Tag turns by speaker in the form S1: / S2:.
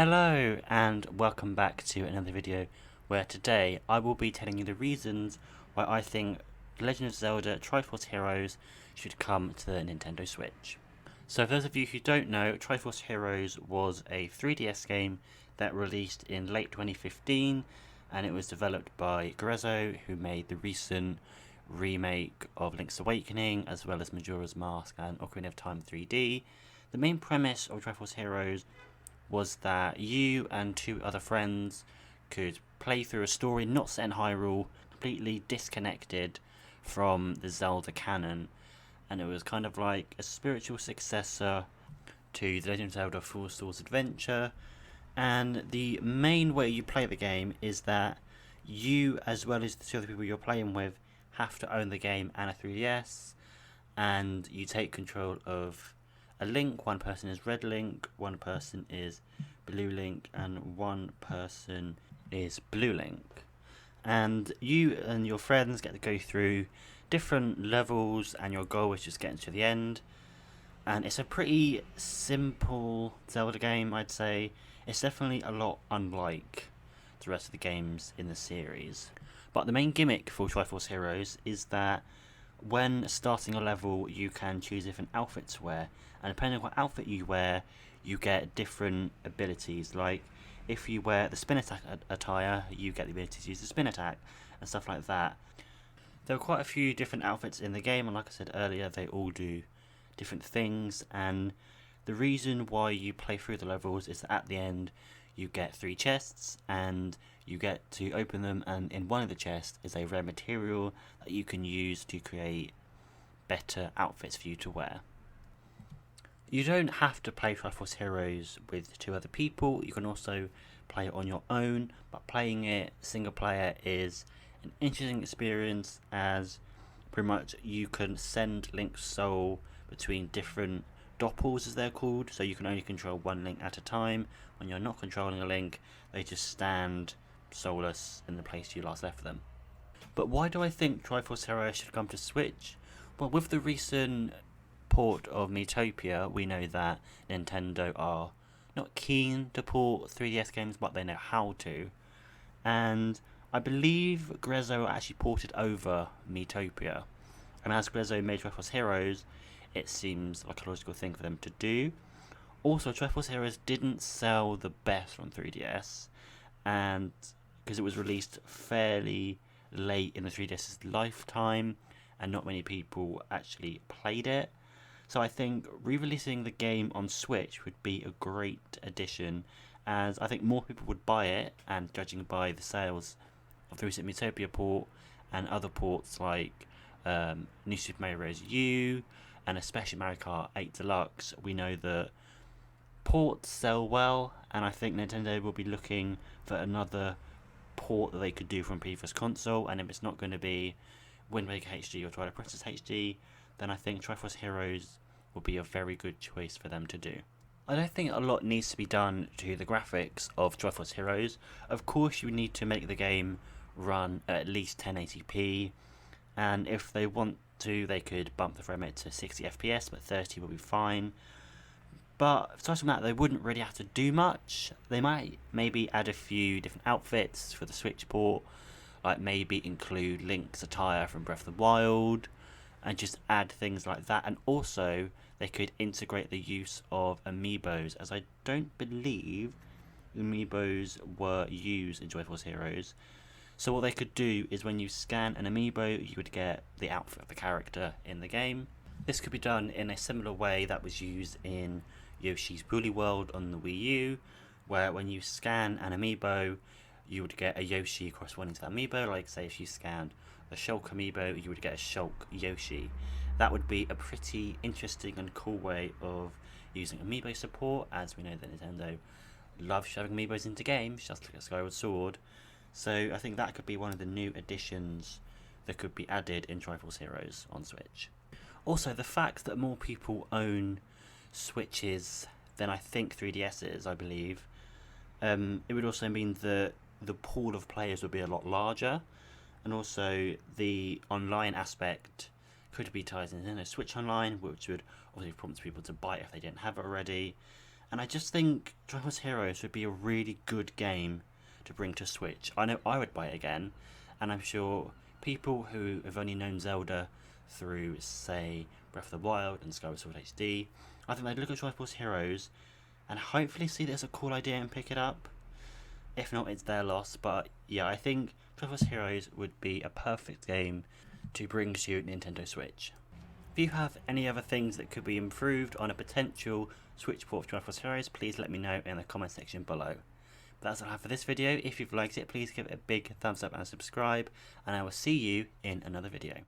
S1: Hello and welcome back to another video where today I will be telling you the reasons why I think The Legend of Zelda Triforce Heroes should come to the Nintendo Switch. So for those of you who don't know, Triforce Heroes was a 3DS game that released in late 2015 and it was developed by Grezzo, who made the recent remake of Link's Awakening as well as Majora's Mask and Ocarina of Time 3D. The main premise of Triforce Heroes was that you and two other friends could play through a story not set in Hyrule, completely disconnected from the Zelda canon, and it was kind of like a spiritual successor to The Legend of Zelda Four Swords Adventure. And the main way you play the game is that you, as well as the two other people you're playing with, have to own the game and a 3DS, and you take control of a Link. One person is Red Link, one person is Blue Link, and one person is Blue Link. And you and your friends get to go through different levels, and your goal is just getting to the end. And it's a pretty simple Zelda game, I'd say. It's definitely a lot unlike the rest of the games in the series. But the main gimmick for Triforce Heroes is that when starting a level, you can choose different outfits to wear, and depending on what outfit you wear, you get different abilities. Like, if you wear the spin attack attire, you get the ability to use the spin attack, and stuff like that. There are quite a few different outfits in the game, and like I said earlier, they all do different things, and the reason why you play through the levels is that at the end, you get 3 chests, and you get to open them, and in one of the chests is a rare material that you can use to create better outfits for you to wear. You don't have to play Triforce Heroes with 2 other people. You can also play it on your own, but playing it single player is an interesting experience, as pretty much you can send Link's soul between different doppels, as they're called, so you can only control one Link at a time. When you're not controlling a Link, they just stand soulless in the place you last left them. But why do I think Triforce Heroes should come to Switch? Well, with the recent port of Miitopia, we know that Nintendo are not keen to port 3DS games, but they know how to. And I believe Grezzo actually ported over Miitopia. And as Grezzo made Triforce Heroes, it seems like a logical thing for them to do. Also, Triforce Heroes didn't sell the best on 3DS, and because it was released fairly late in the 3DS's lifetime, and not many people actually played it. So I think re-releasing the game on Switch would be a great addition, as I think more people would buy it, and judging by the sales of the recent Miitopia port and other ports like New Super Mario Bros. U, and especially Mario Kart 8 Deluxe, we know that ports sell well, and I think Nintendo will be looking for another port that they could do from a previous console, and if it's not going to be Wind Waker HD or Twilight Princess HD, then I think Triforce Heroes will be a very good choice for them to do. I don't think a lot needs to be done to the graphics of Triforce Heroes. Of course, you need to make the game run at least 1080p, and if they want to, they could bump the frame rate to 60 FPS, but 30 will be fine. But aside from that, they wouldn't really have to do much. They might maybe add a few different outfits for the Switch port, like maybe include Link's attire from Breath of the Wild, and just add things like that. And also, they could integrate the use of Amiibos, as I don't believe Amiibos were used in Triforce Heroes. So what they could do is when you scan an Amiibo, you would get the outfit of the character in the game. This could be done in a similar way that was used in Yoshi's Woolly World on the Wii U, where when you scan an Amiibo, you would get a Yoshi corresponding to that Amiibo. Like, say, if you scanned a Shulk Amiibo, you would get a Shulk Yoshi. That would be a pretty interesting and cool way of using Amiibo support, as we know that Nintendo loves shoving Amiibos into games, just like a Skyward Sword. So I think that could be one of the new additions that could be added in Triforce Heroes on Switch. Also, the fact that more people own Switches than I think 3DS's, I believe, it would also mean that the pool of players would be a lot larger, and also the online aspect could be tied into Nintendo Switch Online, which would obviously prompt people to buy it if they didn't have it already. And I just think Triforce Heroes would be a really good game to bring to Switch. I know I would buy it again, and I'm sure people who have only known Zelda through, say, Breath of the Wild and Skyward Sword HD, I think they'd look at Triforce Heroes and hopefully see that it's a cool idea and pick it up. If not, it's their loss. But yeah, I think Triforce Heroes would be a perfect game to bring to Nintendo Switch. If you have any other things that could be improved on a potential Switch port for Triforce Heroes, please let me know in the comment section below. But that's all I have for this video. If you've liked it, please give it a big thumbs up and subscribe, and I will see you in another video.